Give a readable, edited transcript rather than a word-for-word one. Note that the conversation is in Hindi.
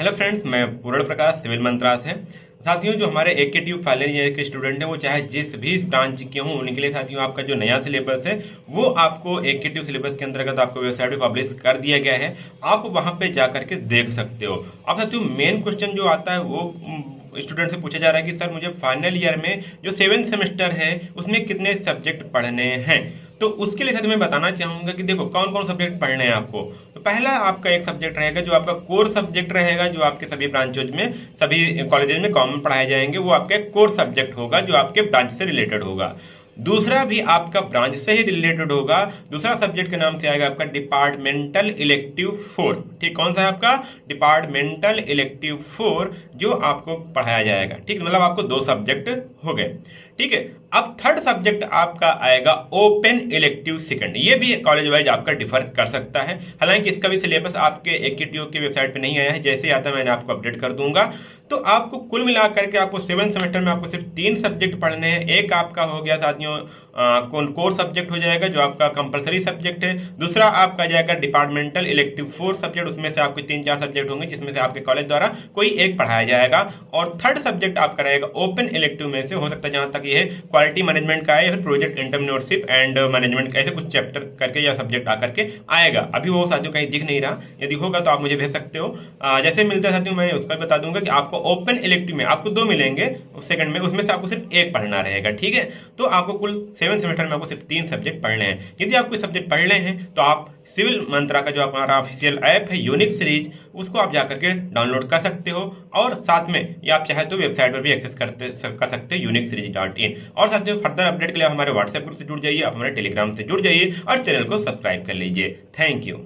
हेलो फ्रेंड्स, मैं पूर्ण प्रकाश सिविल मंत्रा से। साथियों, जो हमारे एक के ट्यूब फाइनल ईयर के स्टूडेंट हैं वो चाहे जिस भी ब्रांच के हों, उनके लिए साथियों आपका जो नया सिलेबस है वो आपको एक के ट्यूब सिलेबस के अंतर्गत आपको वेबसाइट पे पब्लिश कर दिया गया है। आप वहां पे जा करके देख सकते हो। अब साथियों मेन क्वेश्चन जो आता है वो स्टूडेंट से पूछा जा रहा है कि सर मुझे फाइनल ईयर में जो 7th सेमेस्टर है उसमें कितने सब्जेक्ट पढ़ने हैं। तो उसके लिए साथियों मैं बताना चाहूंगा कि देखो कौन कौन सब्जेक्ट पढ़ने हैं आपको। तो पहला आपका एक सब्जेक्ट रहेगा जो आपका कोर सब्जेक्ट रहेगा, जो आपके सभी ब्रांचों में सभी कॉलेजेस में कॉमन पढ़ाए जाएंगे। वो आपका कोर सब्जेक्ट होगा जो आपके ब्रांच से रिलेटेड होगा। दूसरा भी आपका ब्रांच से ही रिलेटेड होगा। दूसरा सब्जेक्ट के नाम से आएगा आपका डिपार्टमेंटल इलेक्टिव 4। ठीक, कौन सा है आपका? डिपार्टमेंटल इलेक्टिव 4 जो आपको पढ़ाया जाएगा। ठीक, मतलब आपको 2 सब्जेक्ट हो गए। ठीक है, अब थर्ड सब्जेक्ट आपका आएगा ओपन इलेक्टिव सेकंड। ये भी कॉलेज वाइज आपका डिफर कर सकता है। हालांकि इसका भी सिलेबस आपके एकेटीयू की वेबसाइट पे नहीं आया है, जैसे आता है मैंने आपको अपडेट कर दूंगा। तो आपको कुल मिलाकर के आपको 7th सेमेस्टर में आपको सिर्फ 3 सब्जेक्ट पढ़ने हैं। एक आपका हो गया साथियों कोर सब्जेक्ट हो जाएगा जो आपका कंपलसरी सब्जेक्ट है। दूसरा आपका जाएगा डिपार्टमेंटल इलेक्टिव 4 सब्जेक्ट, उसमें से आपके 3-4 सब्जेक्ट होंगे जिसमें से आपके कॉलेज द्वारा कोई एक पढ़ाया जाएगा। और थर्ड सब्जेक्ट आपका रहेगा ओपन इलेक्टिव में से, हो सकता है जहां तक ये क्वालिटी मैनेजमेंट का है या फिर प्रोजेक्ट एंटरप्रेन्योरशिप एंड मैनेजमेंट, ऐसे कुछ चैप्टर करके या सब्जेक्ट आकर के आएगा। अभी वो साथियों कहीं दिख नहीं रहा, यदि होगा तो आप मुझे भेज सकते हो। जैसे मिलता है साथियों मैं उसका बता दूंगा कि आपको ओपन इलेक्टिव में आपको 2 मिलेंगे सेकंड में, उसमें से आपको सिर्फ एक पढ़ना रहेगा। ठीक है, तो आपको कुल 7th सेमेस्टर में आपको सिर्फ 3 सब्जेक्ट पढ़ने हैं। यदि आपको सब्जेक्ट पढ़ने हैं तो आप सिविल मंत्रा का जो हमारा ऑफिशियल ऐप है यूनिक सीरीज, उसको आप जाकर के डाउनलोड कर सकते हो। और साथ में या आप चाहे तो वेबसाइट पर भी एक्सेस कर सकते हो unicsseries.in। और साथियों फर्दर अपडेट के लिए हमारे व्हाट्सएप ग्रुप से जुड़ जाइए, आप हमारे टेलीग्राम से जुड़ जाइए और चैनल को सब्सक्राइब कर लीजिए। Thank you.